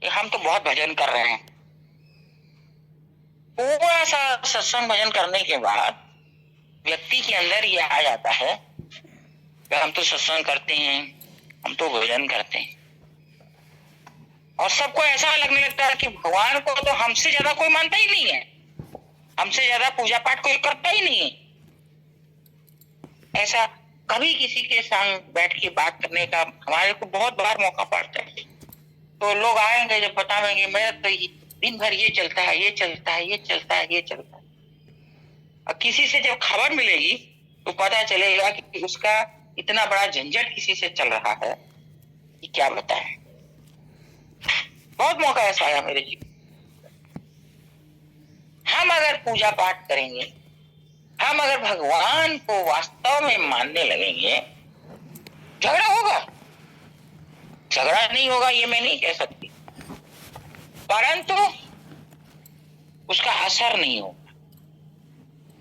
कि हम तो बहुत भजन कर रहे हैं। थोड़ा सा सत्संग भजन करने के बाद व्यक्ति के अंदर ये आ जाता है कि हम तो सत्संग करते हैं, हम तो भजन करते हैं, और सबको ऐसा लगने लगता है कि भगवान को तो हमसे ज्यादा कोई मानता ही नहीं है, हमसे ज्यादा पूजा पाठ कोई करता ही नहीं है। ऐसा कभी किसी के संग बैठ के बात करने का हमारे को बहुत बार मौका पड़ता है। तो लोग आएंगे, जब बताएंगे मैं तो दिन भर ये चलता है, ये चलता है, ये चलता है, ये चलता है। और किसी से जब खबर मिलेगी तो पता चलेगा कि उसका इतना बड़ा झंझट किसी से चल रहा है कि क्या बताएं। बहुत मौका ऐसा आया मेरे जीवन। हम अगर पूजा पाठ करेंगे, हम अगर भगवान को वास्तव में मानने लगेंगे, झगड़ा होगा, झगड़ा नहीं होगा ये मैं नहीं कह सकती, परंतु उसका असर नहीं होगा।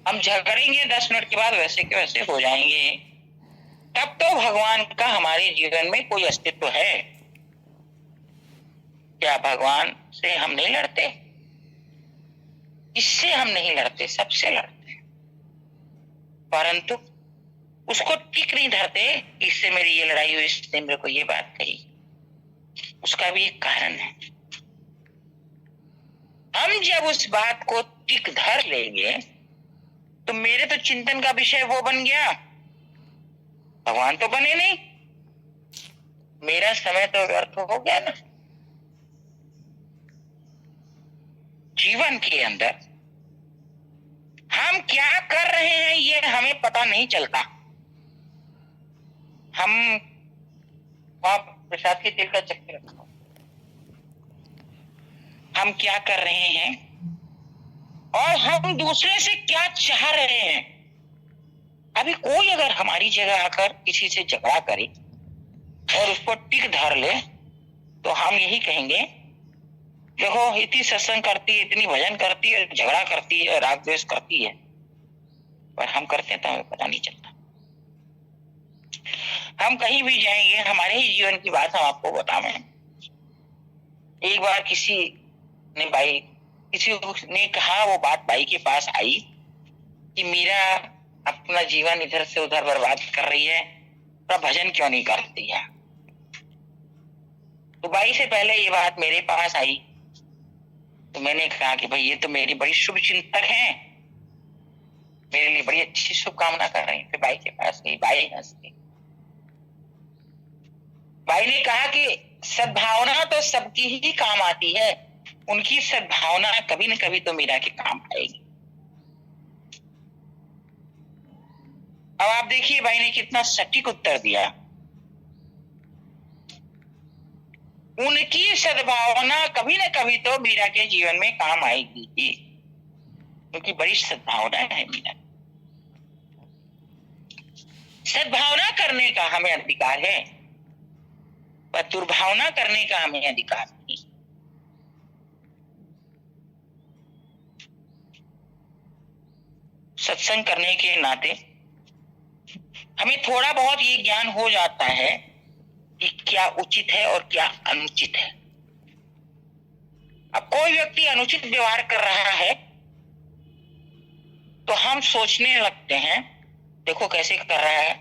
हम झगड़ेंगे 10 मिनट के बाद वैसे के वैसे हो जाएंगे, तब तो भगवान का हमारे जीवन में कोई अस्तित्व है क्या? भगवान से हम नहीं लड़ते, इससे हम नहीं लड़ते, सबसे लड़ते हैं, परंतु उसको टिक नहीं धरते। इससे मेरी ये लड़ाई हुई, इसने मेरे को ये बात कही, उसका भी एक कारण है। हम जब उस बात को टिक धर लेंगे तो मेरे तो चिंतन का विषय वो बन गया, भगवान तो बने नहीं, मेरा समय तो व्यर्थ हो गया ना। जीवन के अंदर हम क्या कर रहे हैं ये हमें पता नहीं चलता। हम वहां प्रसाद के तेल का चक्कर रखो, हम क्या कर रहे हैं और हम दूसरे से क्या चाह रहे हैं। अभी कोई अगर हमारी जगह आकर किसी से झगड़ा करे और उसको टिक धर ले तो हम यही कहेंगे, देखो इतनी सत्संग करती है, इतनी भजन करती है, झगड़ा करती है, राग द्वेष करती है, पर हम करते हैं तो हमें पता नहीं चलता। हम कहीं भी जाएंगे, हमारे ही जीवन की बात हम आपको बताएं। एक बार किसी ने कहा, वो बात भाई के पास आई कि मीरा अपना जीवन इधर से उधर बर्बाद कर रही है, तो भजन क्यों नहीं करती है। तो भाई से पहले ये बात मेरे पास आई तो मैंने कहा कि भाई ये तो मेरी बड़ी शुभ चिंतक है, मेरे लिए बड़ी अच्छी शुभकामना कर रही है। फिर भाई के पास गई, भाई हंस गई। भाई ने कहा कि सद्भावना तो सबकी ही काम आती है, उनकी सद्भावना कभी न कभी तो मीरा के काम आएगी। अब आप देखिए भाई ने कितना सटीक उत्तर दिया। उनकी सद्भावना कभी न कभी तो मीरा के जीवन में काम आएगी ही, क्योंकि बड़ी सद्भावना है मीरा। सद्भावना करने का हमें अधिकार है, पर दुर्भावना करने का हमें अधिकार नहीं। सत्संग करने के नाते हमें थोड़ा बहुत ये ज्ञान हो जाता है कि क्या उचित है और क्या अनुचित है। अब कोई व्यक्ति अनुचित व्यवहार कर रहा है तो हम सोचने लगते हैं, देखो कैसे कर रहा है,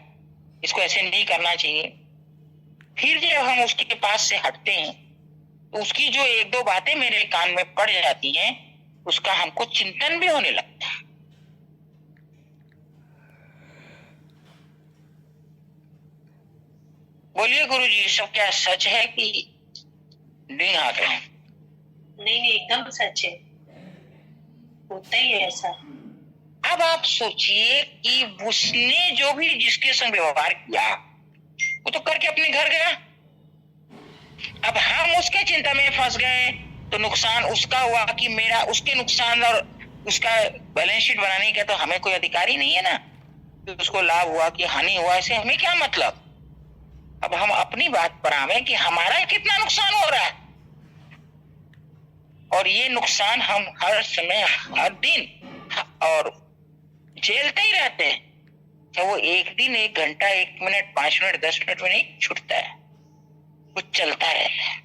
इसको ऐसे नहीं करना चाहिए। फिर जब हम उसके पास से हटते हैं तो उसकी जो एक दो बातें मेरे कान में पड़ जाती हैं, उसका हमको चिंतन भी होने लगता है। बोलिए गुरु जी, सब क्या सच है कि नहीं? हाँक रहे हैं? नहीं, एकदम सच है, होता ही है ऐसा। अब आप सोचिए कि उसने जो भी जिसके संग व्यवहार किया वो तो करके अपने घर गया। अब हम उसके चिंता में फंस गए तो नुकसान उसका हुआ कि मेरा, उसके नुकसान और उसका बैलेंस शीट बनाने का तो हमें कोई अधिकार ही नहीं है ना। तो उसको लाभ हुआ कि हानि हुआ, ऐसे हमें क्या मतलब। अब हम अपनी बात पर आवे कि हमारा कितना नुकसान हो रहा है, और ये नुकसान हम हर समय हर दिन और झेलते ही रहते हैं। तो वो एक दिन, एक घंटा, 1 मिनट, 5 मिनट, 10 मिनट में नहीं छूटता है, वो चलता रहता है।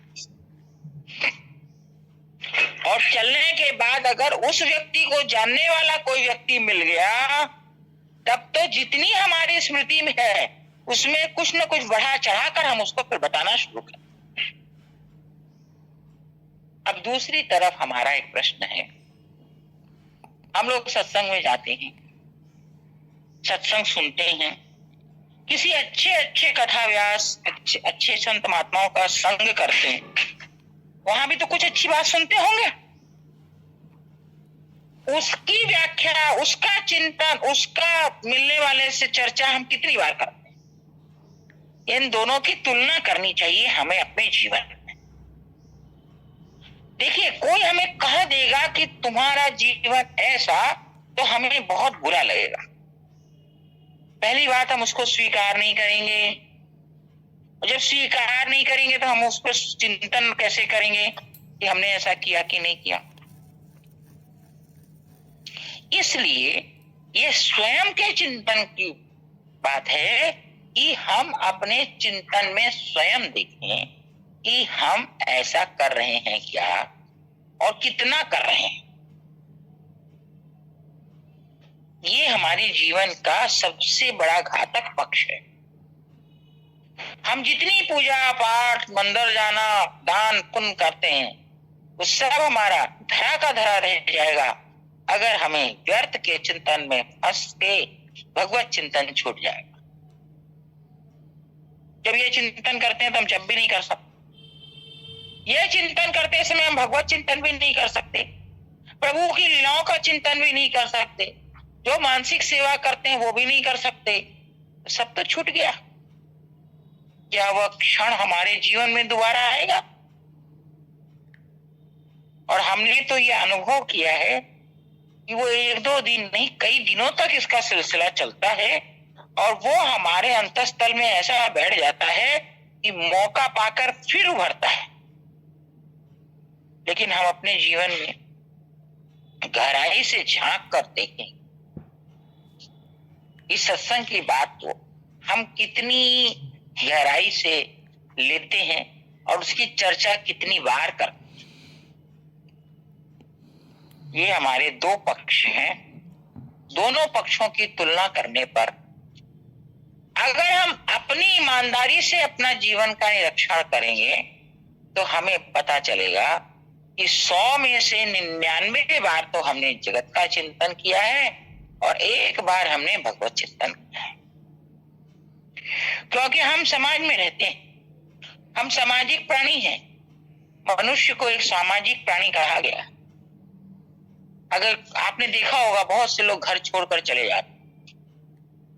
चलने के बाद अगर उस व्यक्ति को जानने वाला कोई व्यक्ति मिल गया, तब तो जितनी हमारी स्मृति में है उसमें कुछ न कुछ बढ़ा चढ़ाकर हम उसको फिर बताना शुरू करें। अब दूसरी तरफ हमारा एक प्रश्न है, हम लोग सत्संग में जाते हैं, सत्संग सुनते हैं, किसी अच्छे कथा व्यास, अच्छे संत महात्माओं का संग करते हैं, वहां भी तो कुछ अच्छी बात सुनते होंगे। उसकी व्याख्या, उसका चिंतन, उसका मिलने वाले से चर्चा हम कितनी बार करते हैं। इन दोनों की तुलना करनी चाहिए हमें अपने जीवन में। देखिए, कोई हमें कह देगा कि तुम्हारा जीवन ऐसा, तो हमें बहुत बुरा लगेगा। पहली बात, हम उसको स्वीकार नहीं करेंगे, और जब स्वीकार नहीं करेंगे तो हम उस पर चिंतन कैसे करेंगे कि हमने ऐसा किया कि नहीं किया। इसलिए ये स्वयं के चिंतन की बात है कि हम अपने चिंतन में स्वयं देखें कि हम ऐसा कर रहे हैं क्या और कितना कर रहे हैं। ये हमारे जीवन का सबसे बड़ा घातक पक्ष है। हम जितनी पूजा पाठ, मंदिर जाना, दान पुण्य करते हैं, वो सब हमारा धरा का धरा रह जाएगा अगर हमें व्यर्थ के चिंतन में फंस के भगवत चिंतन छूट जाएगा। जब ये चिंतन करते हैं तो हम जब भी नहीं कर सकते। यह चिंतन करते समय हम भगवत चिंतन भी नहीं कर सकते, प्रभु की लीलाओं का चिंतन भी नहीं कर सकते, जो मानसिक सेवा करते हैं वो भी नहीं कर सकते। सब तो छूट गया। क्या वह क्षण हमारे जीवन में दोबारा आएगा? और हमने तो यह अनुभव किया है कि वो एक दो दिन नहीं, कई दिनों तक इसका सिलसिला चलता है, और वो हमारे अंतःस्थल में ऐसा बैठ जाता है कि मौका पाकर फिर उभरता है। लेकिन हम अपने जीवन में गहराई से झांक कर देखें इस सत्संग की बात को हम कितनी गहराई से लेते हैं और उसकी चर्चा कितनी बार करते हैं। ये हमारे दो पक्ष हैं। दोनों पक्षों की तुलना करने पर अगर हम अपनी ईमानदारी से अपना जीवन का निरीक्षण करेंगे तो हमें पता चलेगा कि 100 में से 99 बार तो हमने जगत का चिंतन किया है और एक बार हमने भगवत चिंतन किया है। क्योंकि हम समाज में रहते हैं, हम सामाजिक प्राणी हैं। मनुष्य को एक सामाजिक प्राणी कहा गया। अगर आपने देखा होगा, बहुत से लोग घर छोड़कर चले जाते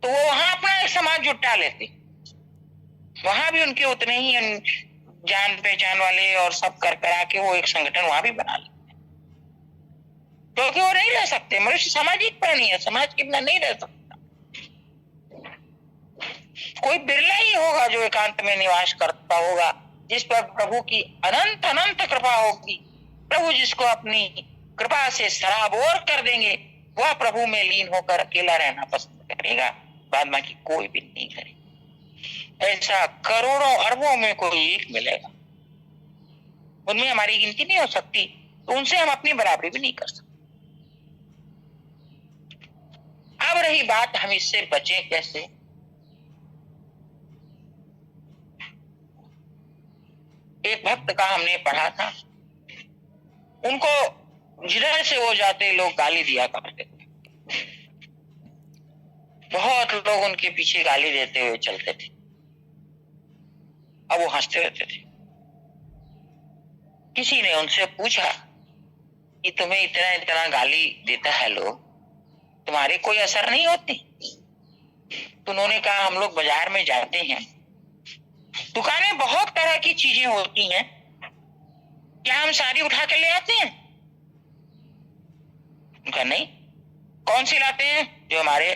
तो वो वहां अपना एक समाज जुटा लेते, वहां भी उनके उतने ही जान पहचान वाले और सब कर करा के वो एक संगठन वहां भी बना लेते, क्योंकि वो नहीं रह सकते। मनुष्य सामाजिक प्राणी है, समाज के बिना नहीं रह सकता। कोई बिरला ही होगा जो एकांत में निवास करता होगा, जिस पर प्रभु की अनंत अनंत कृपा होगी। प्रभु जिसको अपनी कृपा से सराबोर कर देंगे, वह प्रभु में लीन होकर अकेला रहना पसंद करेगा, बाद बाकी कोई भी नहीं करेगा। ऐसा करोड़ों अरबों में कोई एक मिलेगा, उनमें हमारी गिनती नहीं हो सकती, तो उनसे हम अपनी बराबरी भी नहीं कर सकते। अब रही बात, हम इससे बचें कैसे? एक भक्त का हमने पढ़ा था, उनको जिधर से वो जाते लोग गाली दिया करते थे। बहुत लोग उनके पीछे गाली देते हुए चलते थे, अब वो हंसते रहते थे। किसी ने उनसे पूछा कि तुम्हें इतना इतना गाली देता है लोग, तुम्हारे कोई असर नहीं होती? तो उन्होंने कहा, हम लोग बाजार में जाते हैं, दुकानें बहुत तरह की चीजें होती हैं, क्या हम सारी उठा कर ले आते हैं? उनका नहीं। कौन सी लाते हैं? जो हमारे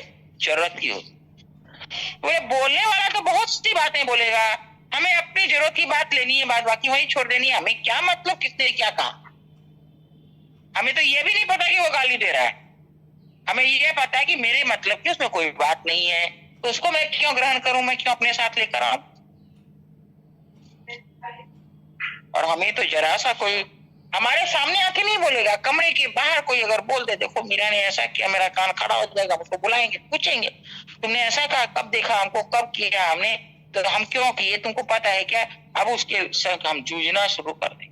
जरूरत की हो। बोले बोलने वाला तो बहुत सी बातें बोलेगा, हमें अपनी जरूरत की बात लेनी है, बात बाकी वही छोड़ देनी है। हमें क्या मतलब किसने क्या कहा? हमें तो ये भी नहीं पता कि वो गाली दे रहा है। हमें ये पता है कि मेरे मतलब की उसमें कोई बात नहीं है, तो उसको मैं क्यों ग्रहण करूं, मैं क्यों अपने साथ लेकर आऊं? और हमें तो जरा सा कोई हमारे सामने आके नहीं बोलेगा, कमरे के बाहर कोई अगर बोल दे देखो मीरा ने ऐसा किया, मेरा कान खड़ा हो जाएगा, उसको बुलाएंगे, पूछेंगे तुमने ऐसा कहा, कब देखा हमको, कब किया हमने, तो हम क्यों किए, तुमको पता है क्या? अब उसके संग हम जूझना शुरू कर दें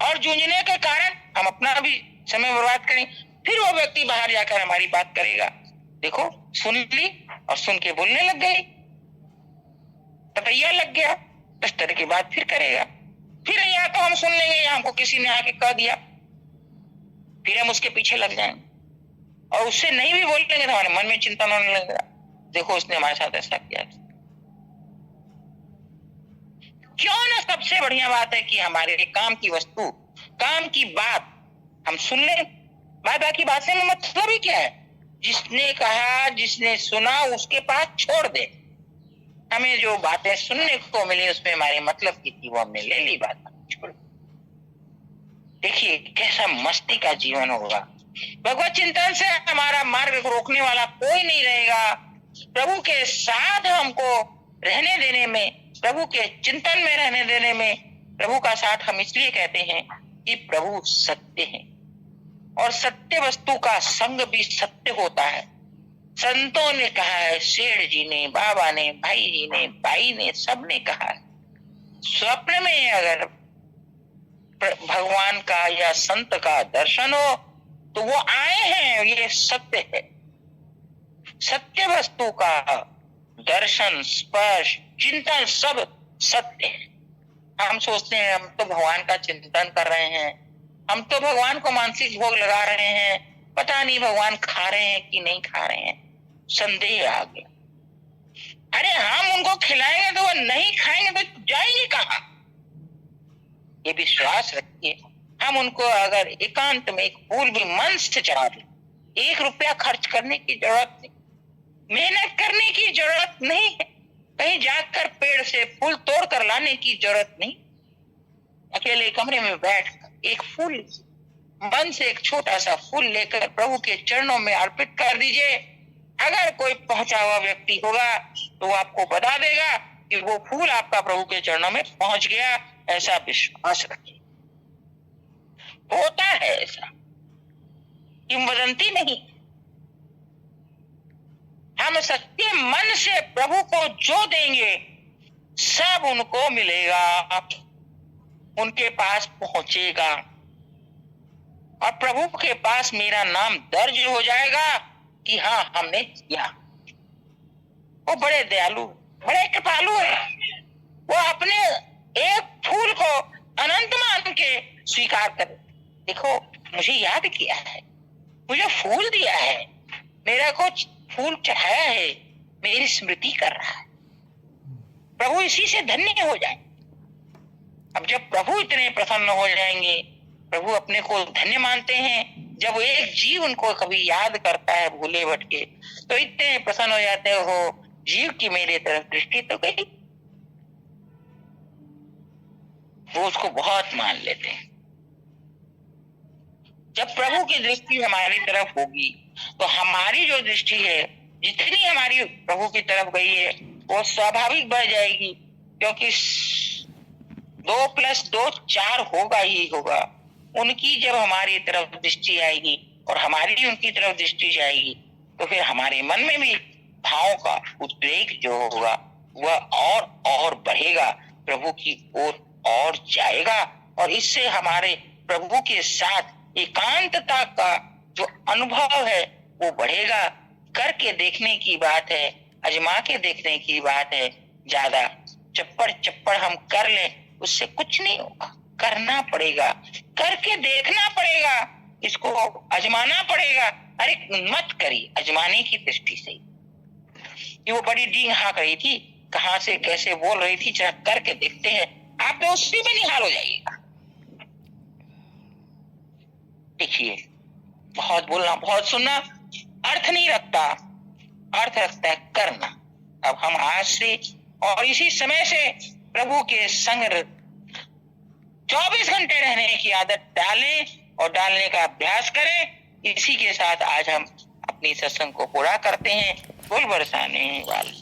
और जूझने के कारण हम अपना भी समय बर्बाद करें। फिर वो व्यक्ति बाहर जाकर हमारी बात करेगा, देखो सुन ली और सुन के बोलने लग गई, ततैया लग गया, इस तरह की बात फिर करेगा। फिर या तो हम सुन लेंगे या हमको किसी ने आके कह दिया, फिर हम उसके पीछे लग जाएंगे और उससे नहीं भी बोलेंगे तो हमारे मन में चिंतन होने लगेगा, देखो उसने हमारे साथ ऐसा किया। क्यों ना सबसे बढ़िया बात है कि हमारे काम की वस्तु, काम की बात हम सुन लें। बाकी बात से मतलब ही क्या है? जिसने कहा, जिसने सुना उसके पास छोड़ दे। हमें जो बातें सुनने को मिली उसमें हमारे मतलब की थी, वो हमने ले ली, बात छोड़। देखिए कैसा मस्ती का जीवन होगा। भगवत चिंतन से हमारा मार्ग को रोकने वाला कोई नहीं रहेगा। प्रभु के साथ हमको रहने देने में, प्रभु के चिंतन में रहने देने में, प्रभु का साथ हम इसलिए कहते हैं कि प्रभु सत्य है और सत्य वस्तु का संग भी सत्य होता है। संतों ने कहा है, शेठ जी ने, बाबा ने, भाई जी ने, भाई ने, सबने कहा है, स्वप्न में अगर भगवान का या संत का दर्शन हो तो वो आए हैं, ये सत्य है। सत्य वस्तु का दर्शन, स्पर्श, चिंतन सब सत्य है। हम सोचते हैं हम तो भगवान का चिंतन कर रहे हैं, हम तो भगवान को मानसिक भोग लगा रहे हैं, पता नहीं भगवान खा रहे हैं कि नहीं खा रहे हैं, संदेह आ गया। अरे हम उनको खिलाएंगे तो वो नहीं खाएंगे तो जाएंगे कहाँ? ये विश्वास रखिए, हम उनको अगर एकांत में एक फूल भी मन से चढ़ा दें, 1 रुपया खर्च करने की जरूरत नहीं, मेहनत करने की जरूरत नहीं है, कहीं जाकर पेड़ से फूल तोड़ कर लाने की जरूरत नहीं। अकेले कमरे में बैठ एक फूल, मन से एक छोटा सा फूल लेकर प्रभु के चरणों में अर्पित कर दीजिए। अगर कोई पहुंचा हुआ व्यक्ति होगा तो वो आपको बता देगा कि वो फूल आपका प्रभु के चरणों में पहुंच गया, ऐसा विश्वास रखिए। होता है ऐसा, किंवदंती नहीं। हम सच्चे मन से प्रभु को जो देंगे सब उनको मिलेगा, उनके पास पहुंचेगा और प्रभु के पास मेरा नाम दर्ज हो जाएगा कि हाँ हमने किया। वो बड़े दयालु, बड़े कृपालु है। वो अपने एक फूल को अनंत मान के स्वीकार करे, देखो मुझे याद किया है, मुझे फूल दिया है, मेरा कुछ फूल चढ़ाया है, मेरी स्मृति कर रहा है। प्रभु इसी से धन्य हो जाए। अब जब प्रभु इतने प्रसन्न हो जाएंगे, प्रभु अपने को धन्य मानते हैं, जब एक जीव उनको कभी याद करता है भूले भटके तो इतने प्रसन्न हो जाते हो, जीव की मेरे तरफ दृष्टि तो गई, वो उसको बहुत मान लेते हैं। जब प्रभु की दृष्टि हमारी तरफ होगी तो हमारी जो दृष्टि है, जितनी हमारी प्रभु की तरफ गई है वो स्वाभाविक बढ़ जाएगी, क्योंकि 2 + 2 4 होगा ही होगा। उनकी जब हमारी तरफ दृष्टि आएगी और हमारी उनकी तरफ दृष्टि जाएगी तो फिर हमारे मन में भी भाव का उद्रेक जो होगा वह और बढ़ेगा, प्रभु की ओर और जाएगा और इससे हमारे प्रभु के साथ एकांतता का जो अनुभव है वो बढ़ेगा। करके देखने की बात है, आजमा के देखने की बात है। ज्यादा चप्पड़ हम कर लें उससे कुछ नहीं होगा, करना पड़ेगा, करके देखना पड़ेगा, इसको आजमाना पड़ेगा। अरे मत करिए, आजमाने की दृष्टि से। ये वो बड़ी डींग हाँक रही थी, कहां से कैसे बोल रही थी, जरा करके देखते हैं, आप तो उसी में निहाल हो जाइएगा। देखिए बहुत बोलना बहुत सुनना अर्थ नहीं रखता, अर्थ रखता है करना। अब हम आज से और इसी समय से प्रभु के संग 24 घंटे रहने की आदत डालें और डालने का अभ्यास करें। इसी के साथ आज हम अपनी सत्संग को पूरा करते हैं। फूल बरसाने वाले